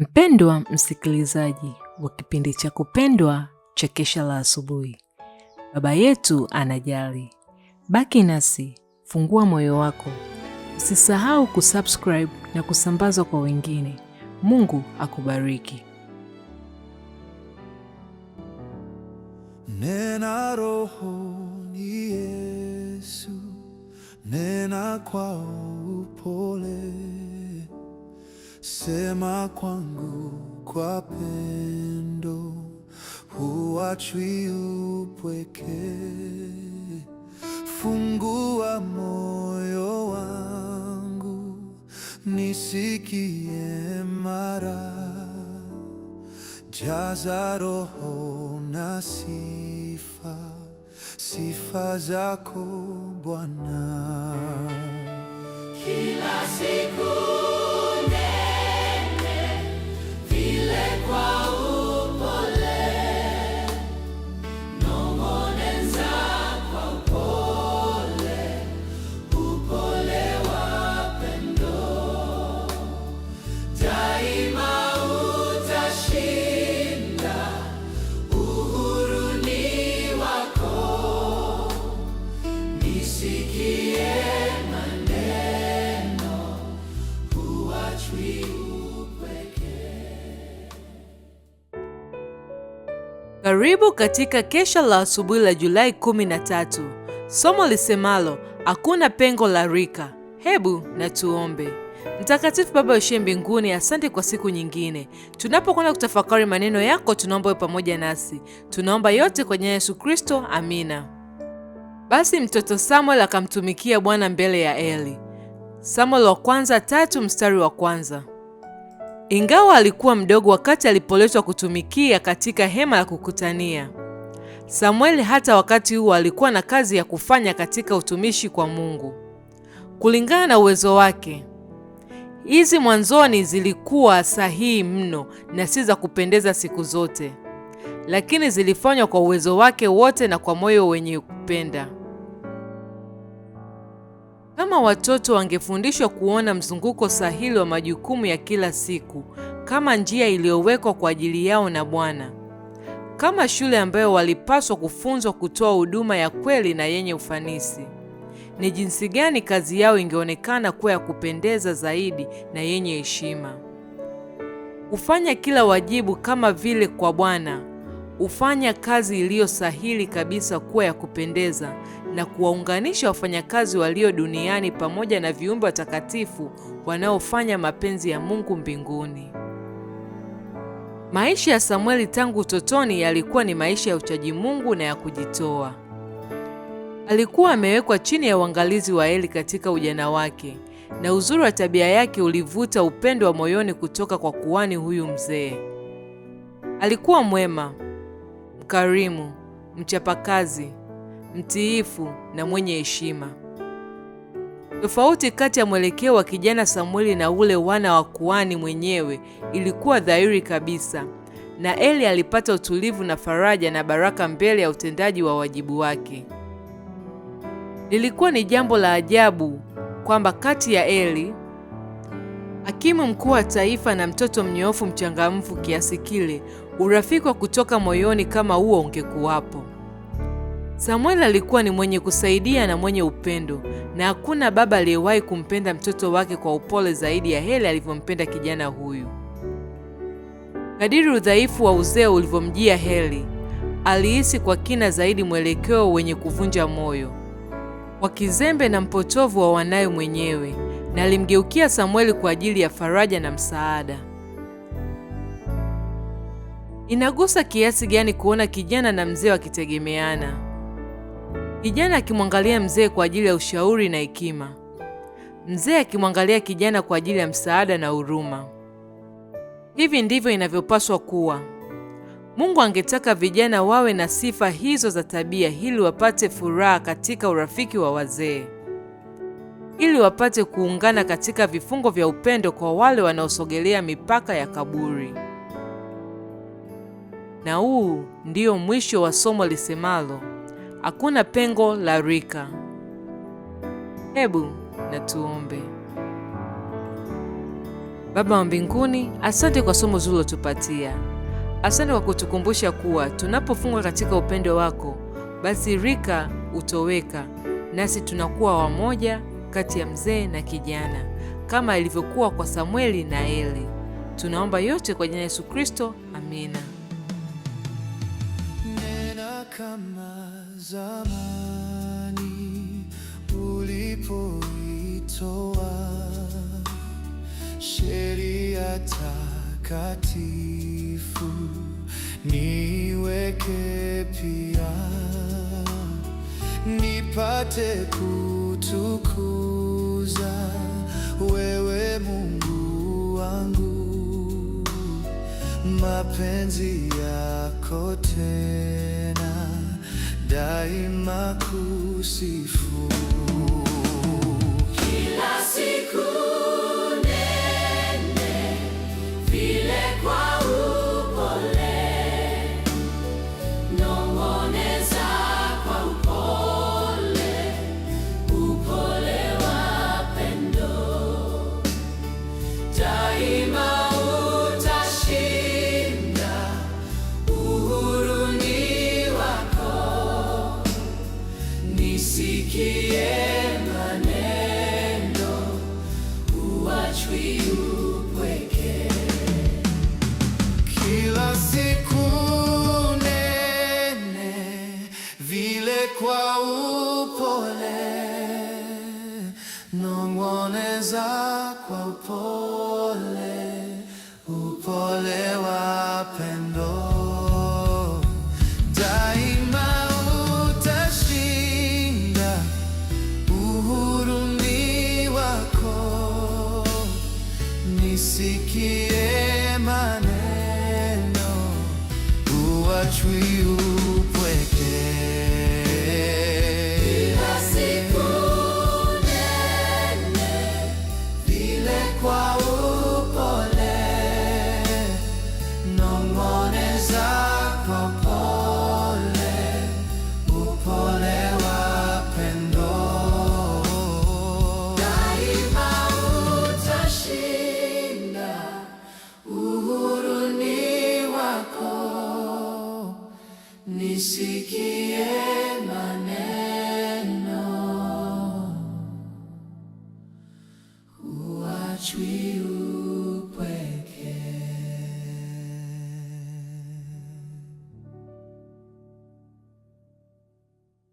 Mpendwa msikilizaji wa kipindi cha kupendwa cha Kesha la Asubuhi, Baba yetu anajali. Baki nasi, fungua moyo wako. Usisahau kusubscribe na kusambaza kwa wengine. Mungu akubariki. Nena rohoni Yesu, nena kwa upole, sema kwangu kwa pendo, huachwi upweke. Fungua moyo wangu, nisikie mara, jaza roho na sifa, sifa zako Bwana. Kila siku nene vile kwa upole, nong'oneza kwa upole, upole wa pendo. Daima utashinda, uhuru ni wako. Nisikie maneno, huachwi upweke. Karibu katika Kesha la Asubuhi la Julai 13. Somo lisemalo, hakuna pengo la rika. Hebu na tuombe. Mtakatifu Baba uliye mbinguni, asante kwa siku nyingine. Tunapokwenda kutafakari maneno yako, tunaomba uwe pamoja nasi. Tunaomba yote kwa jina la Yesu Kristo, amina. Basi mtoto Samuel akamtumikia Bwana mbele ya Eli. Samuel wa kwanza 3 mstari wa kwanza. Ingawa alikuwa mdogo wakati alipoletwa kutumikia katika hema la kukutania, Samueli hata wakati huo alikuwa na kazi ya kufanya katika utumishi kwa Mungu kulingana na uwezo wake. Hizi mwanzoni zilikuwa sahihi mno na si za kupendeza siku zote, lakini zilifanywa kwa uwezo wake wote na kwa moyo wenye kupenda. Kama watoto wangefundishwa kuona mzunguko sahihi wa majukumu ya kila siku kama njia iliyowekwa kwa ajili yao na Bwana, kama shule ambayo walipaswa kufunzwa kutoa huduma ya kweli na yenye ufanisi, ni jinsi gani kazi yao ingeonekana kuwa ya kupendeza zaidi na yenye heshima. Ufanya kila wajibu kama vile kwa Bwana, ufanya kazi iliyo sahihi kabisa kuwa ya kupendeza na kuwaunganisha wafanyakazi walio duniani pamoja na viumbe watakatifu wanaofanya mapenzi ya Mungu mbinguni. Maisha ya Samueli tangu utotoni yalikuwa ni maisha ya uchaji Mungu na ya kujitoa. Alikuwa amewekwa chini ya uangalizi wa Eli katika ujana wake, na uzuri wa tabia yake ulivuta upendo wa moyoni kutoka kwa kuhani huyu mzee. Alikuwa mwema, mkarimu, mchapakazi, mtiifu na mwenye heshima. Tofauti kati ya mwelekeo wa kijana Samueli na ule wana wa kuhani mwenyewe ilikuwa dhahiri kabisa, na Eli alipata utulivu na faraja na baraka mbele ya utendaji wa wajibu wake. Lilikuwa ni jambo la ajabu kwamba kati ya Eli, hakimu mkuu wa taifa, na mtoto mnyoofu mchangamfu kiasi kile, urafiki wa kutoka moyoni kama huo ungekuwapo. Samueli alikuwa ni mwenye kusaidia na mwenye upendo, na hakuna baba aliyewahi kumpenda mtoto wake kwa upole zaidi ya Eli alivyompenda kijana huyu. Kadiri udhaifu wa uzee ulivyomjia Eli, alihisi kwa kina zaidi mwelekeo wenye kuvunja moyo wa kizembe na mpotovu wa wanawe mwenyewe, na alimgeukia Samueli kwa ajili ya faraja na msaada. Inagusa kiasi gani kuona kijana na mzee wakitegemeana, kijana akimwangalia mzee kwa ajili ya ushauri na hekima, mzee akimwangalia kijana kwa ajili ya msaada na huruma. Hivi ndivyo inavyopaswa kuwa. Mungu angetaka vijana wawe na sifa hizo za tabia ili wapate furaha katika urafiki wa wazee, ili wapate kuungana katika vifungo vya upendo kwa wale wanaosogelea mipaka ya kaburi. Na huu ndio mwisho wa somo lisemalo, hakuna pengo la rika. Hebu na tuombe. Baba wa mbinguni, asante kwa somo zuri ulotupatia. Asante kwa kutukumbusha kuwa tunapofungwa katika upendo wako, basi rika hutoweka, nasi tunakuwa wamoja kati ya mzee na kijana, kama ilivyokuwa kwa Samueli na Eli. Tunaomba yote kwa jina la Yesu Kristo, amina. Nena kama zamani ulipoitoa sheria takatifu, niweke pia, nipate kutukuza wewe Mungu wangu, mapenzi yako tena daima kusifu. Kila siku nene vile kwa upole, nong'oneza kwa upole, upole wa pendo. Daima utashinda, uhuru ni wako. Nisikie maneno, huachwi upweke. Kila siku nene vile kwa upole, nong'oneza kwa upole, upole wa pendo. Daima utashinda, uhuru ni wako. Nisikie maneno, huachwi upweke. Kila siku nene Vile kwa upole, nong'oneza kwa upole, upole wa pendo. daima utashinda, uhuru ni wako. Nisikie maneno, huachwi